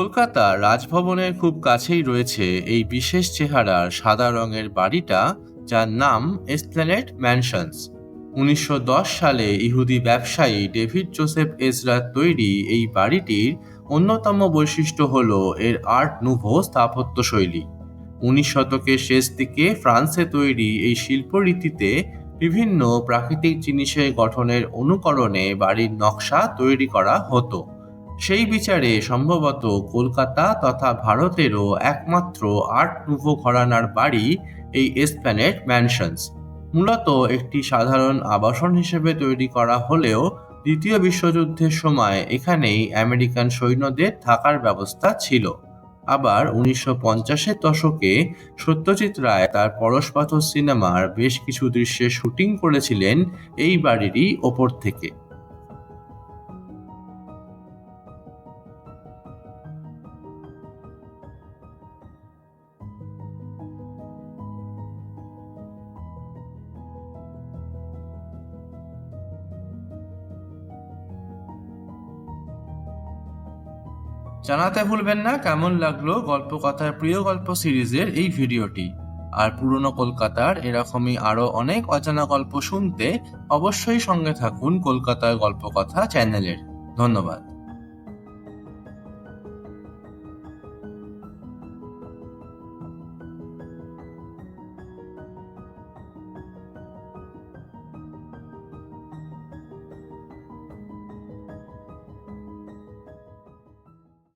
কলকাতার রাজভবনের খুব কাছেই রয়েছে এই বিশেষ চেহারার সাদা রঙের বাড়িটা, যার নাম এসপ্ল্যানেড ম্যানশনস। 1910 সালে ইহুদি ব্যবসায়ী ডেভিড জোসেফ এজরার তৈরি এই বাড়িটির অন্যতম বৈশিষ্ট্য হল এর আর্ট নুভো স্থাপত্যশৈলী। 19 শতকের শেষ দিকে ফ্রান্সে তৈরি এই শিল্পরীতিতে বিভিন্ন প্রাকৃতিক জিনিসের গঠনের অনুকরণে বাড়ির নকশা তৈরি করা হতো। সেই বিচারে সম্ভবত কলকাতা তথা ভারতেরও একমাত্র আর্ট নুভো ঘরানার বাড়ি এই এসপ্ল্যানেড ম্যানশনস। মূলত একটি সাধারণ আবাসন হিসেবে তৈরি করা হলেও দ্বিতীয় বিশ্বযুদ্ধের সময় এখানেই আমেরিকান সৈন্যদের থাকার ব্যবস্থা ছিল। আবার 1950-এর দশকে সত্যজিৎ রায় তার পরশপাথর সিনেমার বেশ কিছু দৃশ্যের শুটিং করেছিলেন এই বাড়িরই ওপর থেকে। জানাতে ভুলবেন না কেমন লাগলো গল্পকথার প্রিয় গল্প সিরিজের এই ভিডিওটি। আর পুরনো কলকাতার এরকমই আরো অনেক অজানা গল্প শুনতে অবশ্যই সঙ্গে থাকুন কলকাতার গল্পকথা চ্যানেলের। ধন্যবাদ।